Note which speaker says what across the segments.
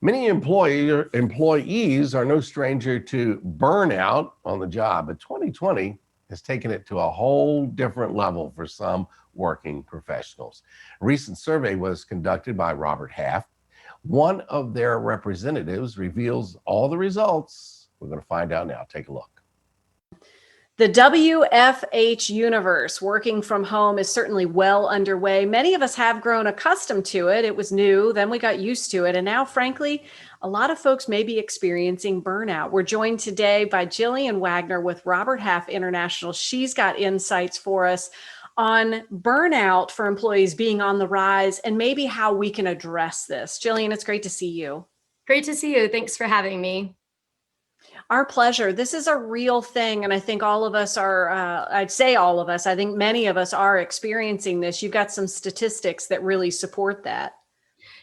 Speaker 1: Many employees are no stranger to burnout on the job, but 2020 has taken it to a whole different level for some working professionals. A recent survey was conducted by Robert Half. One of their representatives reveals all the results. We're going to find out now. Take a look.
Speaker 2: The WFH universe, working from home, is certainly well underway. Many of us have grown accustomed to it. It was new, then we got used to it. And now, frankly, a lot of folks may be experiencing burnout. We're joined today by Jillian Wagner with Robert Half International. She's got insights for us on burnout for employees being on the rise and maybe how we can address this. Jillian, it's great to see you.
Speaker 3: Great to see you. Thanks for having me.
Speaker 2: Our pleasure. This is a real thing. And I think all of us are, I'd say all of us, I think many of us are experiencing this. You've got some statistics that really support that.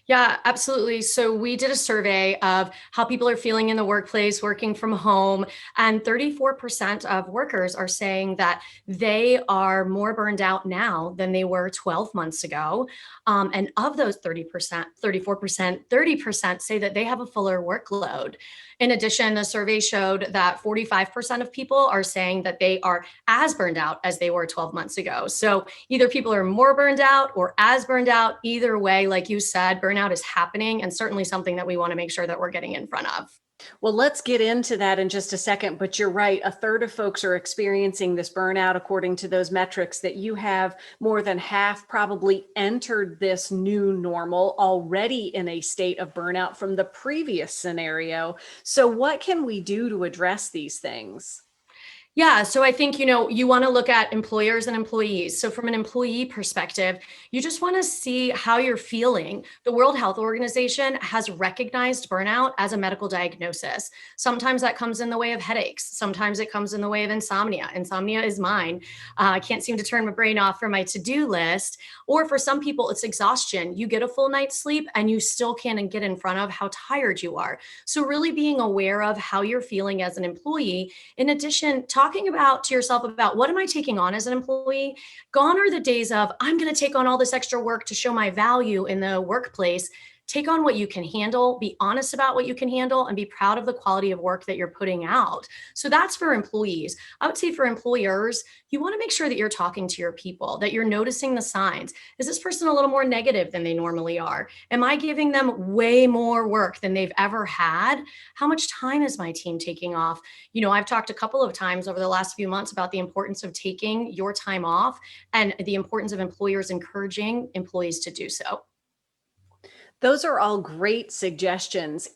Speaker 3: Yeah, absolutely. So we did a survey of how people are feeling in the workplace, working from home, and 34% of workers are saying that they are more burned out now than they were 12 months ago. And of those 30%, 34%, 30% say that they have a fuller workload. In addition, the survey showed that 45% of people are saying that they are as burned out as they were 12 months ago. So either people are more burned out or as burned out. Either way, like you said, burnout is happening and certainly something that we want to make sure that we're getting in front of.
Speaker 2: Well, let's get into that in just a second, but you're right. A third of folks are experiencing this burnout, according to those metrics that you have. More than half probably entered this new normal already in a state of burnout from the previous scenario. So what can we do to address these things?
Speaker 3: Yeah, so I think, you want to look at employers and employees. So from an employee perspective, you just want to see how you're feeling. The World Health Organization has recognized burnout as a medical diagnosis. Sometimes that comes in the way of headaches. Sometimes it comes in the way of insomnia. Insomnia is mine. I can't seem to turn my brain off from my to-do list. Or for some people, it's exhaustion. You get a full night's sleep and you still can't get in front of how tired you are. So really being aware of how you're feeling as an employee. In addition, talking about to yourself about what am I taking on as an employee? Gone are the days of I'm going to take on all this extra work to show my value in the workplace. Take on what you can handle, be honest about what you can handle, and be proud of the quality of work that you're putting out. So that's for employees. I would say for employers, you want to make sure that you're talking to your people, that you're noticing the signs. Is this person a little more negative than they normally are? Am I giving them way more work than they've ever had? How much time is my team taking off? I've talked a couple of times over the last few months about the importance of taking your time off and the importance of employers encouraging employees to do so.
Speaker 2: Those are all great suggestions.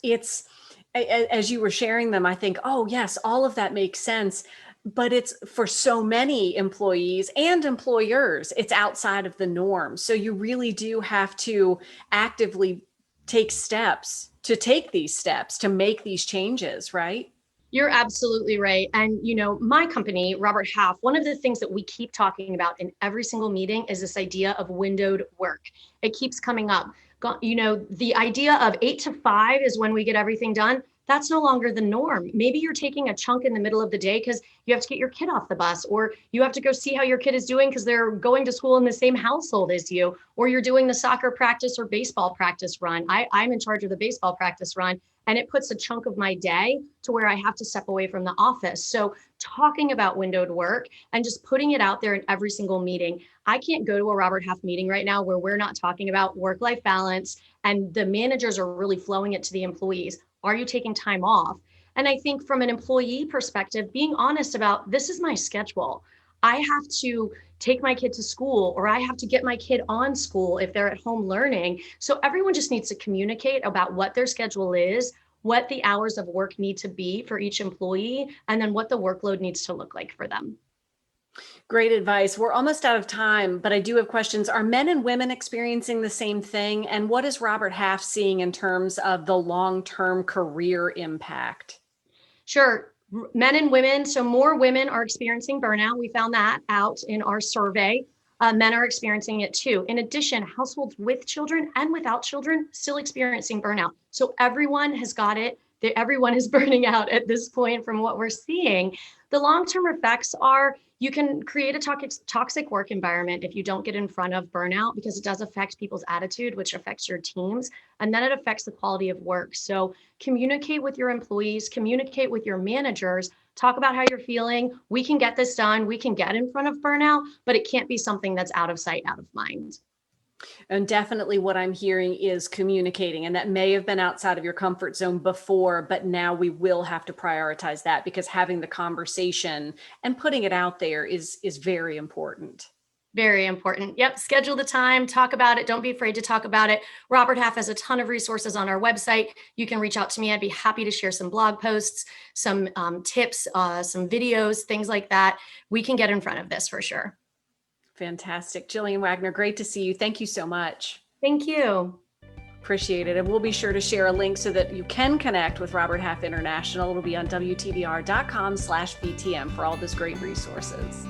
Speaker 2: As you were sharing them, I think, oh, yes, all of that makes sense. But it's for so many employees and employers, it's outside of the norm. So you really do have to actively take steps to take these steps to make these changes, right?
Speaker 3: You're absolutely right. And, my company, Robert Half, one of the things that we keep talking about in every single meeting is this idea of windowed work. It keeps coming up. The idea of 8 to 5 is when we get everything done. That's no longer the norm. Maybe you're taking a chunk in the middle of the day because you have to get your kid off the bus, or you have to go see how your kid is doing because they're going to school in the same household as you, or you're doing the soccer practice or baseball practice run. I'm in charge of the baseball practice run, and it puts a chunk of my day to where I have to step away from the office. So talking about windowed work and just putting it out there in every single meeting. I can't go to a Robert Half meeting right now where we're not talking about work-life balance, and the managers are really flowing it to the employees. Are you taking time off? And I think from an employee perspective, being honest about this is my schedule. I have to take my kid to school, or I have to get my kid on school if they're at home learning. So everyone just needs to communicate about what their schedule is, what the hours of work need to be for each employee, and then what the workload needs to look like for them.
Speaker 2: Great advice. We're almost out of time, but I do have questions. Are men and women experiencing the same thing? And what is Robert Half seeing in terms of the long-term career impact?
Speaker 3: Sure. Men and women. So more women are experiencing burnout. We found that out in our survey. Men are experiencing it too. In addition, households with children and without children still experiencing burnout. So everyone has got it everyone is burning out at this point from what we're seeing. The long-term effects are you can create a toxic work environment if you don't get in front of burnout, because it does affect people's attitude, which affects your teams, and then it affects the quality of work. So communicate with your employees, communicate with your managers, talk about how you're feeling. We can get this done. We can get in front of burnout, but it can't be something that's out of sight, out of mind.
Speaker 2: And definitely what I'm hearing is communicating, and that may have been outside of your comfort zone before, but now we will have to prioritize that, because having the conversation and putting it out there is very important.
Speaker 3: Very important. Yep. Schedule the time, talk about it. Don't be afraid to talk about it. Robert Half has a ton of resources on our website. You can reach out to me. I'd be happy to share some blog posts, some tips, some videos, things like that. We can get in front of this for sure.
Speaker 2: Fantastic. Jillian Wagner, great to see you. Thank you so much.
Speaker 3: Thank you.
Speaker 2: Appreciate it. And we'll be sure to share a link so that you can connect with Robert Half International. It'll be on WTBR.com/VTM for all those great resources.